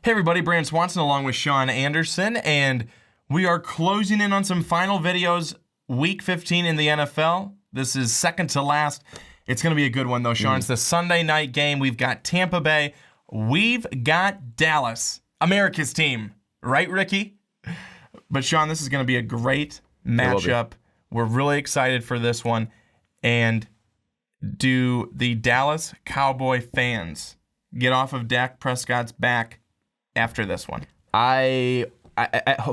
Hey everybody, Brandon Swanson along with Sean Anderson, and we are closing in on some final videos, week 15 in the NFL. This is second to last. It's going to be a good one though, Sean. It's the Sunday night game. We've got Tampa Bay. We've got Dallas, America's team. Right, Ricky? But Sean, this is going to be a great matchup. We're really excited for this one. And do the Dallas Cowboy fans get off of Dak Prescott's back after this one? I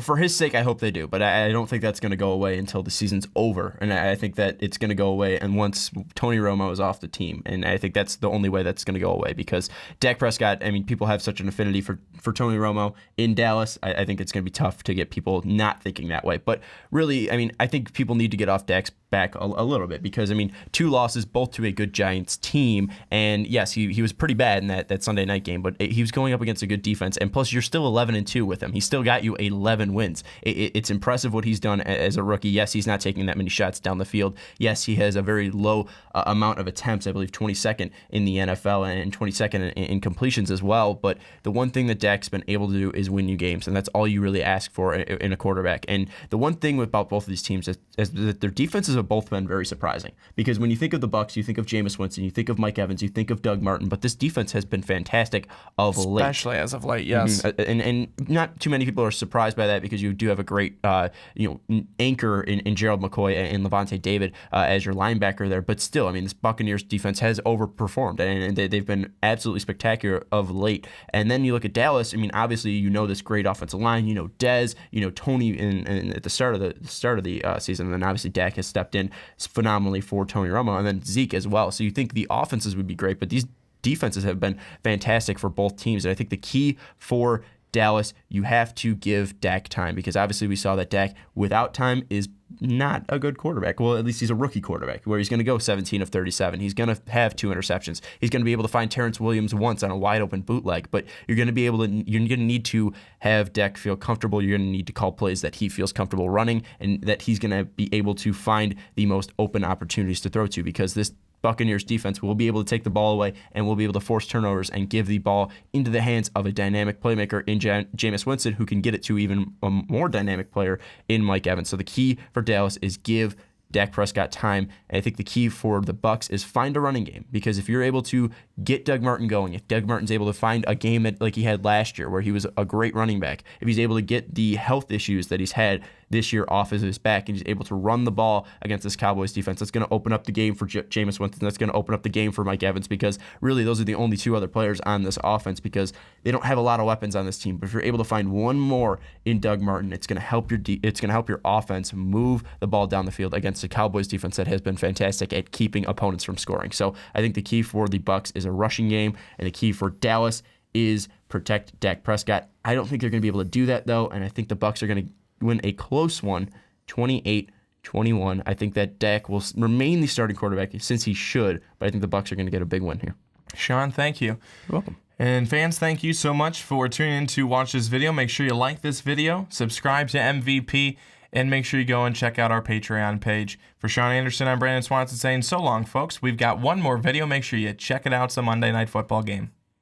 for his sake, I hope they do, but I don't think that's going to go away until the season's over, and I think that it's going to go away and once Tony Romo is off the team, and I think that's the only way that's going to go away because Dak Prescott, I mean, people have such an affinity for Tony Romo in Dallas. I think it's going to be tough to get people not thinking that way, but really, I mean, I think people need to get off Dak's back a little bit because, I mean, 2 losses, both to a good Giants team, and yes, he was pretty bad in that Sunday night game, but he was going up against a good defense, and plus you're still 11-2 with him. He still got you 11 wins. It's impressive what he's done as a rookie. Yes, he's not taking that many shots down the field. Yes, he has a very low amount of attempts, I believe 22nd in the NFL and 22nd in completions as well, but the one thing that Dak's been able to do is win you games, and that's all you really ask for in a quarterback. And the one thing about both of these teams is that their defenses have both been very surprising, because when you think of the Bucs, you think of Jameis Winston, you think of Mike Evans, you think of Doug Martin, but this defense has been fantastic late. Especially as of late, yes. Mm-hmm. And not too many people are surprised by that because you do have a great anchor in Gerald McCoy and Levante David as your linebacker there, but still, I mean, this Buccaneers defense has overperformed, and they've been absolutely spectacular of late. And then you look at Dallas, I mean, obviously you know this great offensive line, you know Dez, you know Tony at the start of the season, and then obviously Dak has stepped in phenomenally for Tony Romo, and then Zeke as well. So you think the offenses would be great, but these defenses have been fantastic for both teams. And I think the key for Dallas, you have to give Dak time, because obviously we saw that Dak without time is not a good quarterback. Well, at least he's a rookie quarterback where he's going to go 17 of 37. He's going to have 2 interceptions. He's going to be able to find Terrence Williams once on a wide open bootleg, but you're going to need to have Dak feel comfortable. You're going to need to call plays that he feels comfortable running, and that he's going to be able to find the most open opportunities to throw to, because this Buccaneers defense will be able to take the ball away and will be able to force turnovers and give the ball into the hands of a dynamic playmaker in Jameis Winston, who can get it to even a more dynamic player in Mike Evans. So the key for Dallas is give Dak Prescott time. And I think the key for the Bucs is find a running game, because if you're able to get Doug Martin going, if Doug Martin's able to find a game like he had last year where he was a great running back, if he's able to get the health issues that he's had this year off of his back, and he's able to run the ball against this Cowboys defense, that's going to open up the game for Jameis Winston. That's going to open up the game for Mike Evans, because really those are the only 2 other players on this offense, because they don't have a lot of weapons on this team. But if you're able to find one more in Doug Martin, it's going to help your offense move the ball down the field against the Cowboys defense that has been fantastic at keeping opponents from scoring. So I think the key for the Bucs is a rushing game, and the key for Dallas is protect Dak Prescott. I don't think they're going to be able to do that though, and I think the Bucs are going to win a close one, 28-21. I think that Dak will remain the starting quarterback, since he should, but I think the Bucs are going to get a big win here. Sean, thank you. You're welcome. And fans, thank you so much for tuning in to watch this video. Make sure you like this video, subscribe to MVP, and make sure you go and check out our Patreon page. For Sean Anderson, I'm Brandon Swanson saying so long, folks. We've got one more video. Make sure you check it out. It's a Monday Night Football game.